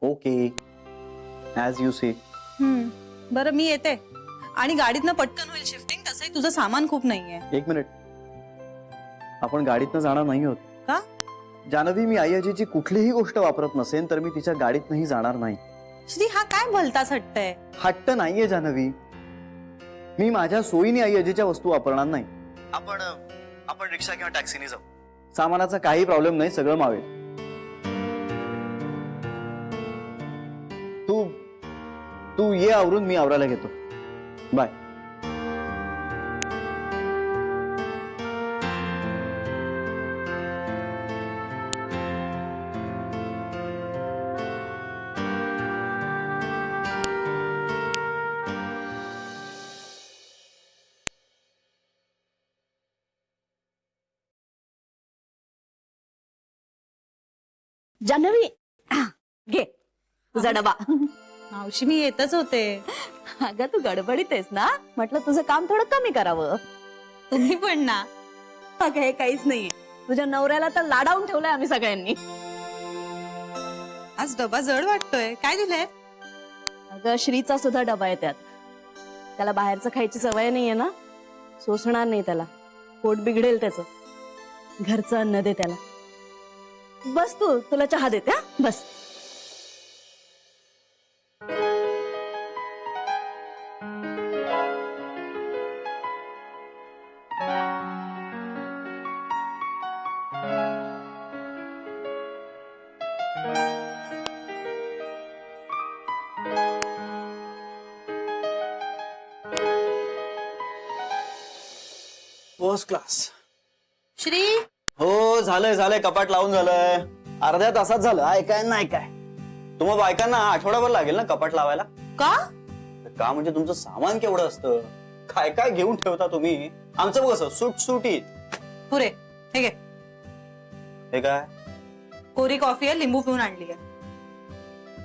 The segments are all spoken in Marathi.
Okay, as you see. बरं मी येते आणि गाडीतनं पटकन होईल शिफ्टिंग. तसंही तुझं सामान खूप नाहीये. एक मिनिट, आपण गाडीतनं जाणार नाही आहोत का? जानवी, मी आई आजीची कुठलीही गोष्ट वापरत नसेन तर मी तिच्या गाडीतनंही जाणार नाही. श्री, हा काय भलताच हट्ट आहे. हट्ट नाहीये जानवी, मी माझ्या सोयीने आई आजीच्या वस्तू वापरणार नाही. आपण रिक्षा किंवा टॅक्सीने जाऊ. सामानाचा काही प्रॉब्लेम नाही, सगळं मावेल. तू ये आवरून, मी आवरायला घेतो. बाय. जान्हवी, घे तुझा डबा. मावशी मी येतच होते. अगं तू गडबडीत आहेस ना, म्हटलं तुझं काम थोडं कमी करावं. तुम्ही पण ना. अगं हे काहीच नाहीये, तुझ्या नवऱ्याला तर लाडावून ठेवलंय आम्ही सगळ्यांनी. आज डबा जड वाटतोय. काय दिलंय? अगं श्रीचा सुद्धा डबा आहे त्यात. त्याला बाहेरचं खायची सवय नाहीये ना, सोसणार नाही त्याला, पोट बिघडेल त्याचं. घरचं अन्न दे त्याला. बस तू, तुला चहा देते. हा बस. First class. श्री, हो, झालंय, कपाट लावून झालंय. अर्ध्या तासात झालं. ऐकाय नाही काय तुम्हा बायकांना आठवडाभर लागेल ना कपाट लावायला. का म्हणजे तुमचं सामान केवढं असतं, काय काय घेऊन ठेवता तुम्ही. आमचं कसं सुटसुटीत. पुरे हे घे. हे काय? कोरी कॉफी आहे, लिंबू पिऊन आणली आहे.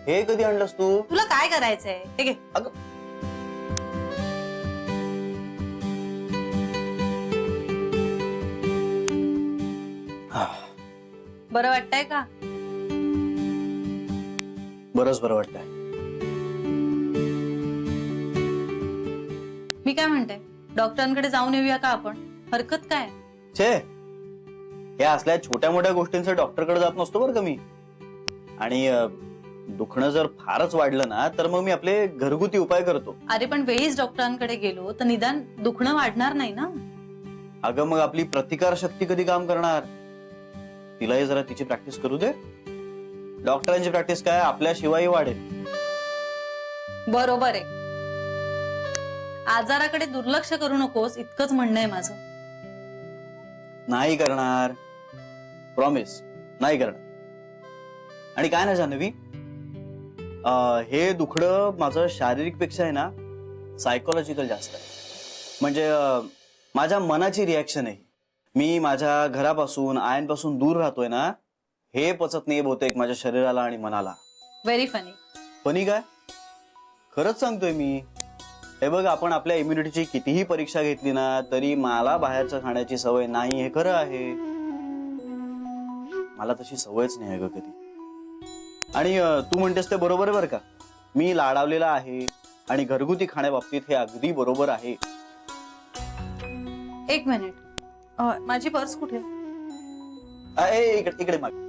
हे कधी आणलंस तू? तुला काय करायचंय हे घे. अगं, बरं वाटतंय का? बरंच बरं वाटतंय. मी काय म्हणते, डॉक्टरांकडे जाऊन येऊया का आपण? हरकत काय? छे, या असल्या छोट्या मोठ्या गोष्टींचं डॉक्टरकडे जात नसतो बरं का मी. आणि दुखणं जर फारच वाढलं ना तर मग मी आपले घरगुती उपाय करतो. अरे पण वेळीच डॉक्टरांकडे गेलो तर निदान दुखणं वाढणार नाही ना. अगं मग आपली प्रतिकार शक्ती कधी काम करणार? तिलाही जरा तिची प्रॅक्टिस करू दे. डॉक्टरांची प्रॅक्टिस काय आपल्याशिवाय वाढेल. बरोबर आहे. आजाराकडे दुर्लक्ष करू नकोस इतकंच म्हणणं आहे माझं. नाही करणार, प्रॉमिस नाही करणार. आणि काय ना जानवी, हे दुखणं माझं शारीरिक पेक्षा आहे ना सायकोलॉजिकल जास्त आहे. म्हणजे माझ्या मनाची रिॲक्शन आहे. मी माझ्या घरापासून आयांपासून दूर राहतोय ना, हे पचत नाही बहुतेक माझ्या शरीराला आणि मनाला. Very funny. फनी काय? खरंच सांगतोय मी. हे बघ, आपण आपल्या इम्युनिटीची कितीही परीक्षा घेतली ना तरी मला बाहेरचं खाण्याची सवय नाही, हे खरं आहे. मला तशी सवयच नाही आहे ग कधी. आणि तू म्हणतेस ते बरोबर आहे बरं का. मी लाडावलेला आहे आणि घरगुती खाण्याबाबतीत हे अगदी बरोबर आहे. एक मिनिट, माझी पर्स कुठे? इकडे माग.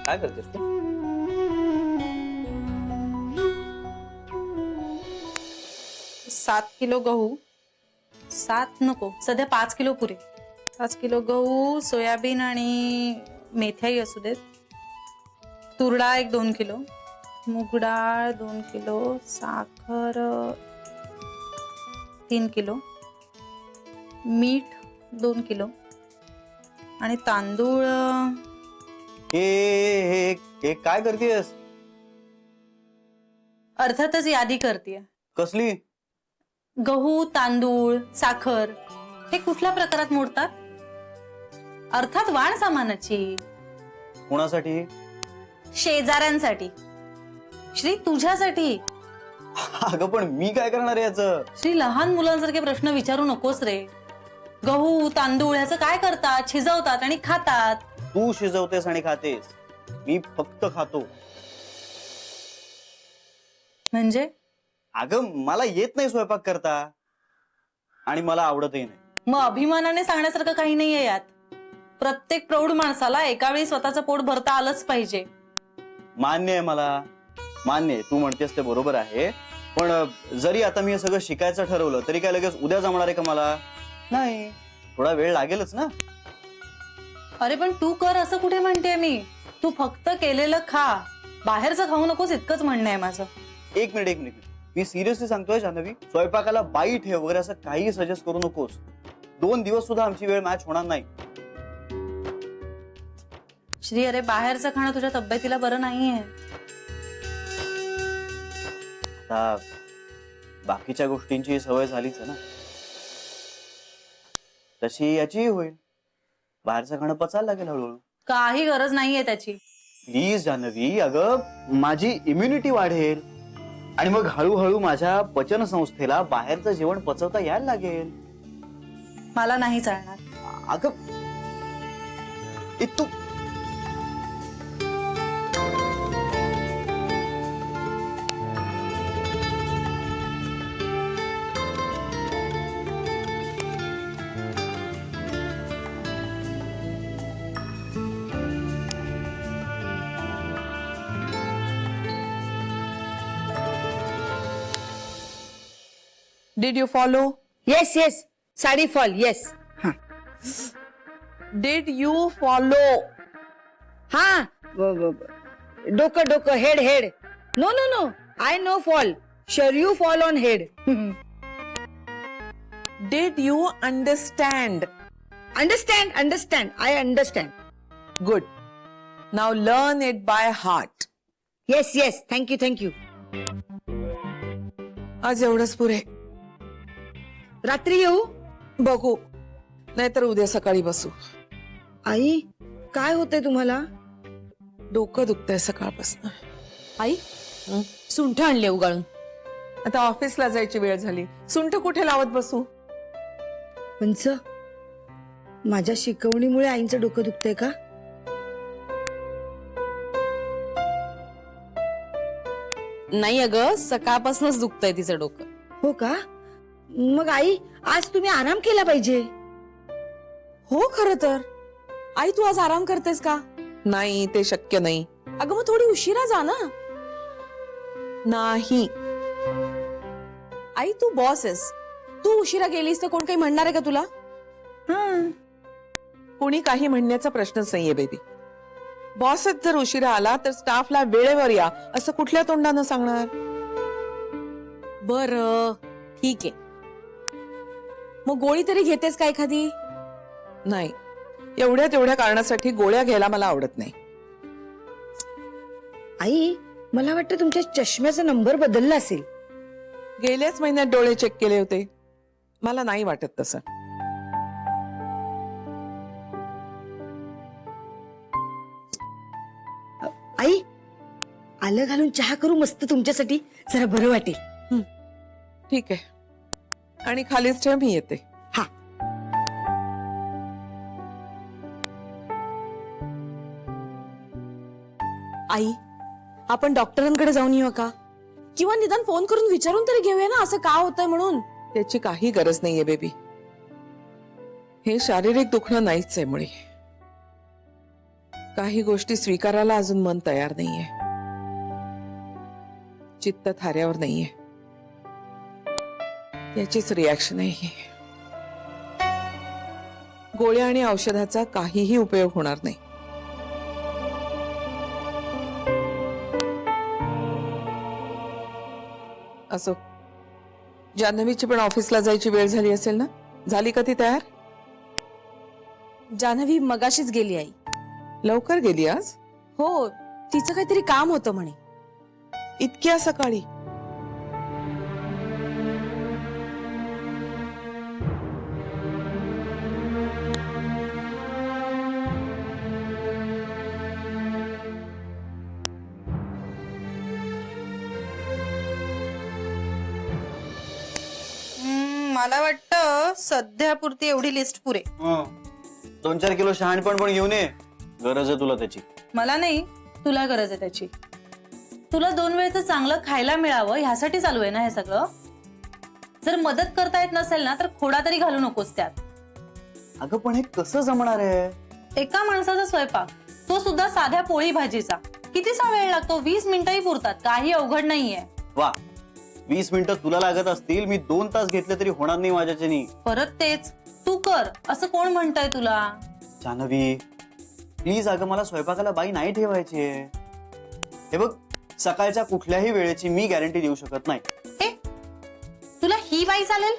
काय करतेस तू? सात किलो गहू. 7 नको, सध्या 5 किलो पुरे. 5 किलो गहू, सोयाबीन आणि मेथ्याही असू देत. तूर डाळ 1-2 किलो, मूग डाळ 2 किलो, साखर 3 किलो, मीठ 2 किलो आणि तांदूळ. हे काय करतेस? अर्थातच यादी करते. कसली? गहू, तांदूळ, साखर हे कुठल्या प्रकारात मोडतात? अर्थात वाण सामानाची. कोणासाठी? शेजाऱ्यांसाठी. श्री, तुझ्यासाठी. अगं पण मी काय करणार आहे याचं? श्री, लहान मुलांसारखे प्रश्न विचारू नकोस रे. गहू तांदूळ ह्याचं काय करतात? शिजवतात आणि खातात. तू शिजवतेस आणि खातेस, मी फक्त खातो. म्हणजे अगं मला येत नाही स्वयंपाक करता आणि मला आवडतही नाही. मग अभिमानाने सांगण्यासारखं काही नाहीये यात. प्रत्येक प्रौढ माणसाला एका वेळी स्वतःचं पोट भरता आलंच पाहिजे. मान्य आहे मला, मान्य आहे, तू म्हणतेस ते बरोबर आहे. पण जरी आता मी हे सगळं शिकायचं ठरवलं तरी काय लगेच उद्या जमणार आहे का मला? नाही, थोडा वेळ लागेलच ना. अरे पण तू कर असं कुठे म्हणते मी. तू फक्त केलेलं खा, बाहेरचं खाऊ नकोस इतकंच म्हणणं आहे माझं. एक मिनिट, मी सिरियसली सांगतोय जान्हवी, स्वयंपाकाला बाई ठेव वगैरे असं काही सजेस्ट करू नकोस. 2 दिवस सुद्धा आमची वेळ मॅच होणार नाही. श्री, अरे बाहेरचं खाणं तुझ्या तब्येतीला बरं नाहीये. आता बाकीच्या गोष्टींची सवय झालीच आहे ना, तशी याचीही होईल. बाहेरचं खाणं पचायला लागेल हळूहळू. काही गरज नाहीये त्याची. प्लीज जान्हवी, अगं माझी इम्युनिटी वाढेल आणि मग हळूहळू माझ्या पचन संस्थेला बाहेरचं जेवण पचवता यायला लागेल. मला नाही चालणार. अगं तू Did you follow? Yes, yes. Sari fall, yes. Did you follow? Ha. Doka, head. No. I know fall. Sure, you fall on head. Did you understand? Understand. I understand. Good. Now learn it by heart. Yes. Thank you. आज एवढंच पुरे. रात्री येऊ? बघू, नाहीतर उद्या सकाळी बसू. आई, काय होतंय तुम्हाला? डोकं दुखतंय सकाळपासून. आई, सुंठ आणले उगाळून. आता ऑफिसला जायची वेळ झाली, सुंठ कुठे लावत बसू? पंच, माझ्या शिकवणीमुळे आईंचं डोकं दुखतंय का? नाही अगं, सकाळपासूनच दुखतंय तिचं डोकं. हो का? मग आई, आज तुम्ही आराम केला पाहिजे. हो, खरं तर. आई, तू आज आराम करतेस का? नाही, ते शक्य नाही. अगं, मग थोडी उशिरा जा ना. नाही. आई, तू बॉस आहेस. तू उशिरा गेलीस तर कोण काही म्हणणार आहे का तुला? कुणी काही म्हणण्याचा प्रश्नच नाहीये बेबी. बॉसच जर उशिरा आला तर स्टाफला वेळेवर या असं कुठल्या तोंडानं सांगणार? बरं, ठीक आहे. मग गोळी तरी घेतेस का एखादी? नाही, एवढ्या कारणासाठी गोळ्या घ्यायला मला आवडत नाही. आई, मला वाटतं तुमच्या चष्म्याचा नंबर बदलला असेल. गेल्याच महिन्यात डोळे चेक केले होते. मला नाही वाटत तसं. आई, आलं घालून चहा करू मस्त तुमच्यासाठी, जरा बरं वाटेल. ठीक आहे, आणि खालीच ठेव, मी येते. हा. आई, आपण डॉक्टरांकडे जाऊन येऊ का? किंवा निदान फोन करून विचारून तरी घेऊया ना, असं का होतंय म्हणून. त्याची काही गरज नाहीये बेबी. हे शारीरिक दुखणं नाहीच आहे मुळे. काही गोष्टी स्वीकारायला अजून मन तयार नाहीये. चित्त थाऱ्यावर नाहीये. याचीच रिॲक्शन आहे ही. गोळ्या आणि औषधाचा काहीही उपयोग होणार नाही. असो, जान्हवीची पण ऑफिसला जायची वेळ झाली असेल ना? झाली का ती तयार? जान्हवी मगाशीच गेली आई. लवकर गेली आज? हो, तिचं काहीतरी काम होतं म्हणे. इतक्या सकाळी? मला वाटतं सध्यापुरती एवढी लिस्ट पुरे. 2-4 किलो शहाणपण पण घेऊन ये, गरज आहे तुला त्याची. मला नाही, तुला गरज आहे त्याची. तुला 2 वेळचं चांगलं खायला मिळावं ह्यासाठी चालू आहे ना हे सगळं. जर मदत करता येत नसेल ना तर खोडा तरी घालू नकोस त्यात. अगं पण हे कसं जमणार आहे? एका माणसाचा स्वयंपाक, तो सुद्धा साध्या पोळी भाजीचा, कितीसा वेळ लागतो? 20 मिनिटंही पुरतात, काही अवघड नाहीये. वा, 20 मिनिटं तुला लागत असतील, मी 2 तास घेतले तरी होणार नाही माझ्याच्यानी. परत तेच, तू कर असं कोण म्हणतंय तुला? जान्हवी प्लीज, अगं मला स्वयंपाकाला बाई नाही ठेवायची आहे. हे बघ, सकाळच्या कुठल्याही वेळेची मी गॅरंटी देऊ शकत नाही. हे, तुला ही बाई चालेल?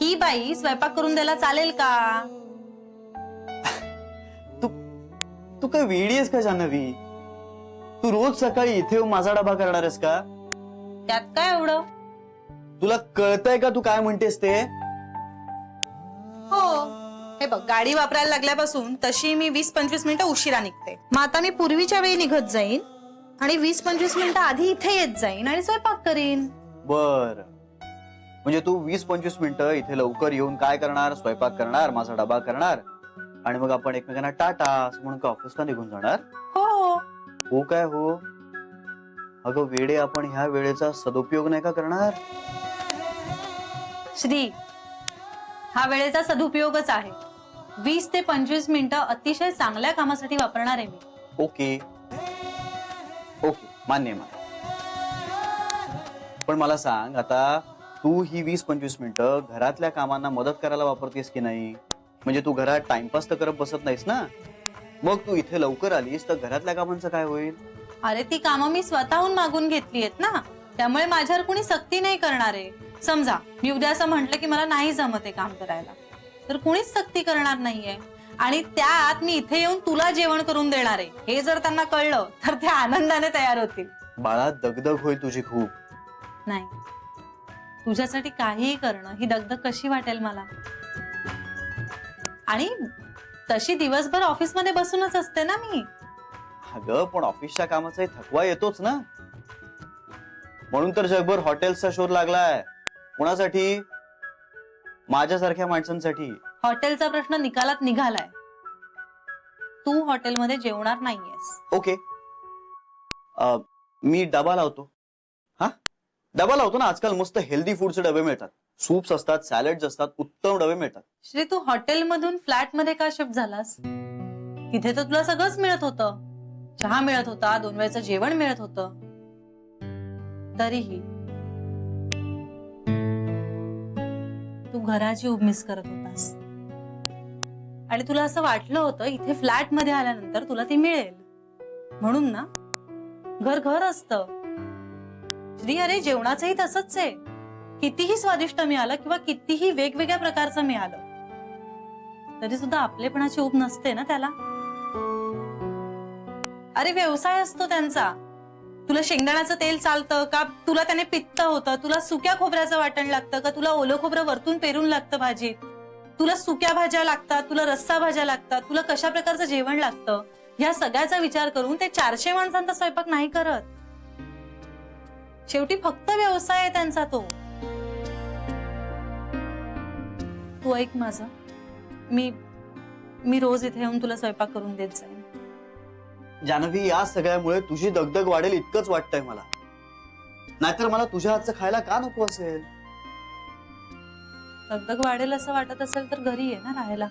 ही बाई स्वयंपाक करून द्यायला चालेल का? तू काय वेडी आहेस का जान्हवी? तू रोज सकाळी इथे येऊन माझा डबा करणार आहेस का? त्यात काय एवढं? तुला कळतंय का तू काय म्हणतेस ते? हो, हे बघ, गाडी वापरायला लागल्यापासून तशी मी 20-25 मिनिटं उशिरा निघते. मग आता मी पूर्वीच्या वेळी निघत जाईन आणि 20-25 मिनिटं आधी इथे येत जाईन आणि स्वयंपाक करीन. बर, म्हणजे तू 20-25 मिनिटं इथे लवकर येऊन काय करणार? स्वयंपाक करणार, माझा डबा करणार आणि मग आपण एकमेकांना टाटा असं म्हणून का ऑफिसला निघून जाणार? हो. हो काय हो? अगं वेडे, आपण ह्या वेळेचा सदुपयोग नाही का करणार? श्री, हा वेळेचा सदुपयोगच आहे. 20 ते 25 मिनिटं अतिशय चांगल्या कामासाठी वापरणार आहे मी. ओके ओके, मान्य आहे मला. पण मला सांग, आता तू ही 20-25 मिनिटं घरातल्या कामांना मदत करायला वापरतेस की नाही? म्हणजे तू घरात टाइमपास तर करत बसत नाहीस ना? मग तू इथे लवकर आलीस तर घरातल्या कामांचं काय होईल? अरे, ती कामं मी स्वतःहून मागून घेतली आहेत ना, त्यामुळे माझ्यावर कोणी सक्ती नाही करणार आहे. समजा मी उद्या असं म्हटलं की मला नाही जमत आहे काम करायला, तर कोणीच सक्ती करणार नाहीये. आणि त्यात मी इथे येऊन तुला जेवण करून देणार आहे हे जर त्यांना कळलं तर ते आनंदाने तयार होतील. बाळा, दगदग होईल तुझी खूप. नाही, तुझ्यासाठी काहीही करणं ही दगदग कशी वाटेल मला? आणि तशी दिवसभर ऑफिसमध्ये बसूनच असते ना मी. अगं पण ऑफिसच्या कामाचा थकवा येतोच ना. म्हणून तर जगभर हॉटेल्सचा शोध लागलाय. कोणासाठी? माझ्यासारख्या माणसांसाठी. हॉटेलचा प्रश्न निकालात निघालाय. तू हॉटेलमध्ये जेवणार नाहीयेस. ओके, मी डबा लावतो. हा, डबा लावतो ना. आजकाल मस्त हेल्दी फूडचे डबे मिळतात. सूप्स असतात, सॅलड्स असतात, उत्तम डबे मिळतात. श्री, तू हॉटेलमधून फ्लॅटमध्ये का शिफ्ट झालास? तिथे तर तुला सगळंच मिळत होतं. चहा मिळत होता, 2 वेळचं जेवण मिळत होतं. तरीही तू घराची उब मिस करत होतास. आणि तुला असं वाटलं होतं इथे फ्लॅटमध्ये आल्यानंतर तुला ती मिळेल म्हणून ना. घर घर असतं श्री. अरे, जेवणाचंही तसंच आहे. कितीही स्वादिष्ट मिळालं किंवा कितीही वेगवेगळ्या प्रकारचं मिळालं तरी सुद्धा आपलेपणाची उब नसते ना त्याला. अरे, व्यवसाय असतो त्यांचा. तुला शेंगदाण्याचं तेल चालतं का? तुला त्याने पित्त होतं? तुला सुक्या खोबऱ्याचं वाटण लागतं का? तुला ओलं खोबरं वरतून पेरून लागतं भाजीत? तुला सुक्या भाज्या लागतात, तुला रस्सा भाज्या लागतात, तुला कशा प्रकारचं जेवण लागतं? ह्या सगळ्याचा विचार करून ते 400 माणसांचा स्वयंपाक नाही करत. शेवटी फक्त व्यवसाय आहे त्यांचा तो. तू ऐक माझं, मी रोज इथे येऊन तुला स्वयंपाक करून देत जाईन. जानवी, या सगळ्यामुळे तुझी दगदग वाढेल इतकंच वाटतंय मला. नाहीतर मला तुझ्या हातचं खायला का नको असेल? दगदग वाढेल असं वाटत असेल तर घरी ये ना राहायला.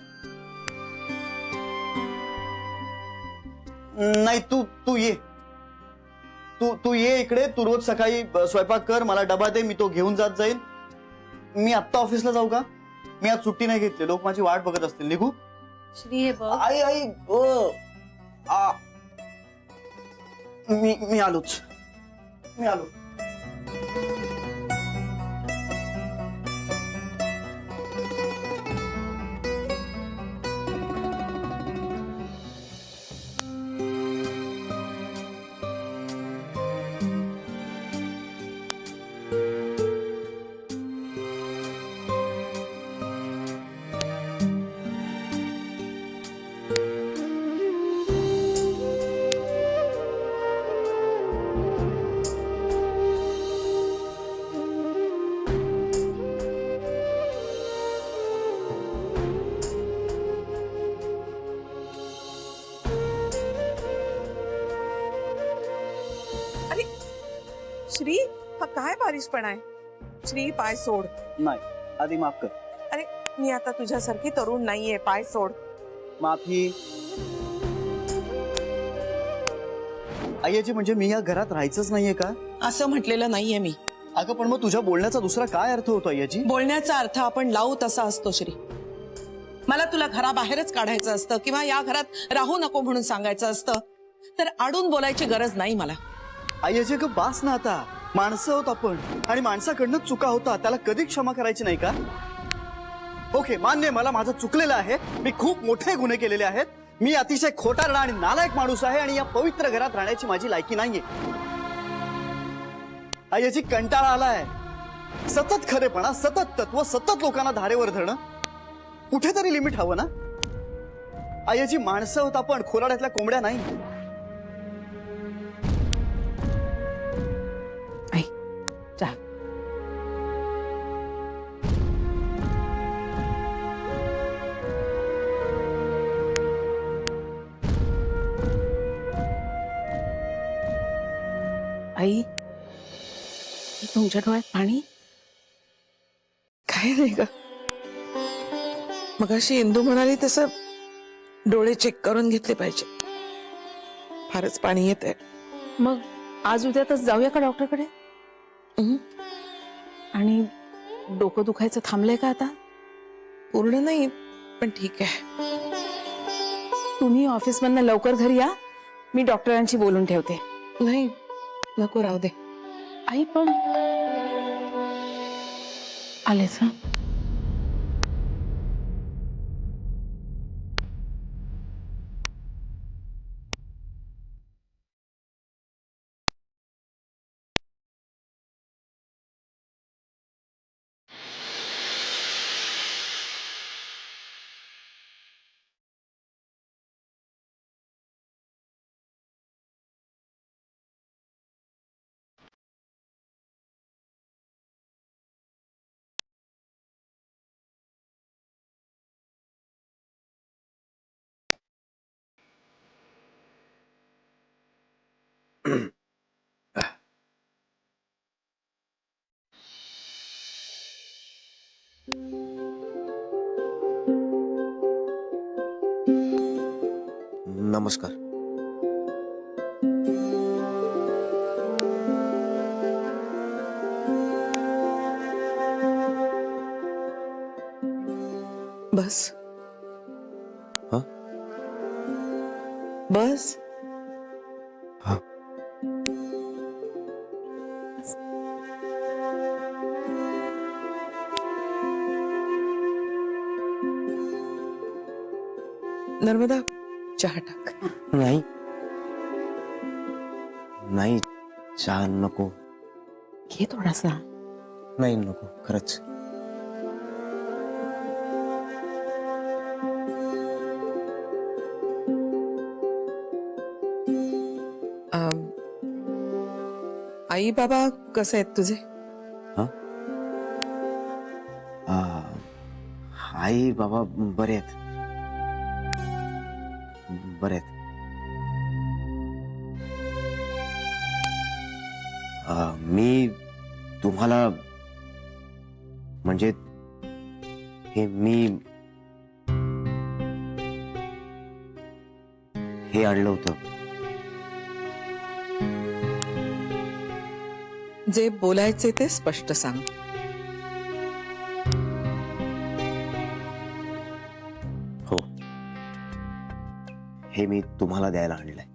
नाही, तू ये. तू ये इकडे. तू रोज सकाळी स्वयंपाक कर, मला डबा दे, मी तो घेऊन जात जाईल. मी आत्ता ऑफिसला जाऊ का? मी आज सुट्टी नाही घेतली. लोक माझी वाट बघत असतील. निघू? श्री, हे बघ. आई मी आलोच. मी आलो. श्री, हा काय बारिशपणा आहे? श्री, पाय सोड. नाही, आधी माफ कर. अरे, मी आता तुझ्यासारखी तरुण नाहीये, पाय सोड. माफी. आय्याजी, म्हणजे मी या घरात राहायचंच नाहीये का? असं म्हटलेलं नाहीये मी. अगं पण मग तुझ्या बोलण्याचा दुसरा काय अर्थ होतो आय्याजी? बोलण्याचा अर्थ आपण लावू तसा असतो श्री. मला तुला घराबाहेरच काढायचं असतं किंवा या घरात राहू नको म्हणून सांगायचं असतं तर आडून बोलायची गरज नाही मला. आय्याजी, ग बास ना आता. माणसं आहोत आपण आणि माणसाकडनं चुका होता, त्याला कधी क्षमा करायची नाही का? ओके, मान्य, मला माझं चुकलेलं आहे. मी खूप मोठे गुन्हे केलेले आहेत. मी अतिशय खोटारडा आणि नालायक माणूस आहे आणि या पवित्र घरात राहण्याची माझी लायकी नाहीये. आय्याजी, कंटाळा आलाय. सतत खरेपणा, सतत तत्व, सतत लोकांना धारेवर धरणं. कुठेतरी लिमिट हवं ना? आय्याजी, माणसं आहोत आपण, खोराड्यातल्या कोंबड्या नाही. चहा. आई, तुमच्या डोळ्यात पाणी? काय नाही ग. मगाशी इंदू म्हणाली तसं डोळे चेक करून घेतले पाहिजे. फारच पाणी येत आहे. मग आज उद्यातच जाऊया का डॉक्टरकडे? आणि डोकं दुखायचं थांबलंय का आता? पूर्ण नाही पण ठीक आहे. तुम्ही ऑफिसमधनं लवकर घरी या, मी डॉक्टरांशी बोलून ठेवते. नाही, नको, राहू दे. आई पण आलेच ना. नमस्कार. बस. हा? बस. हा. नर्मदा, चहा टाक. नाही नाही, चहा नको. घे थोडासा. नाही, नको खरंच. आई बाबा कसे आहेत तुझे? आई बाबा बरे आहेत. बरे आहेत. मी तुम्हाला म्हणजे हे आणलं होतं. जे बोलायचे ते स्पष्ट सांग. हो, हे मी तुम्हाला द्यायला आणलंय.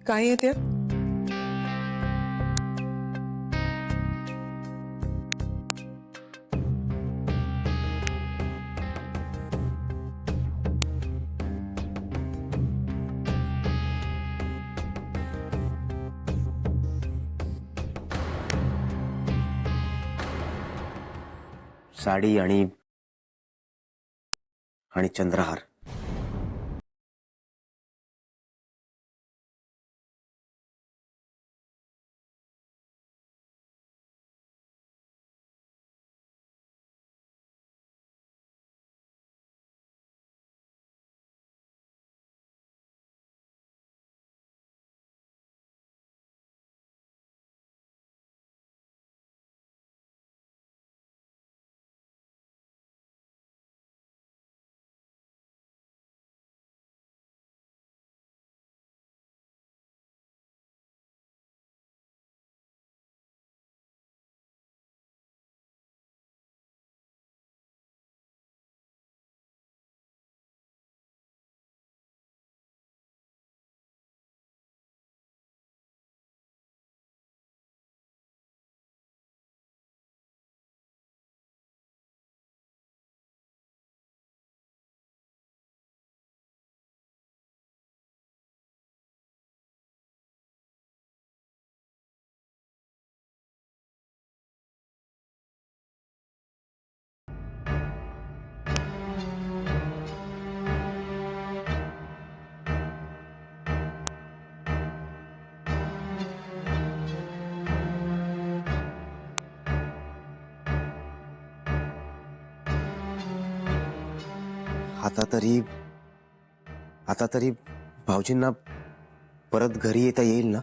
काय येते? साडी आणि चंद्रहार. आता तरी भाऊजींना परत घरी येता येईल ना?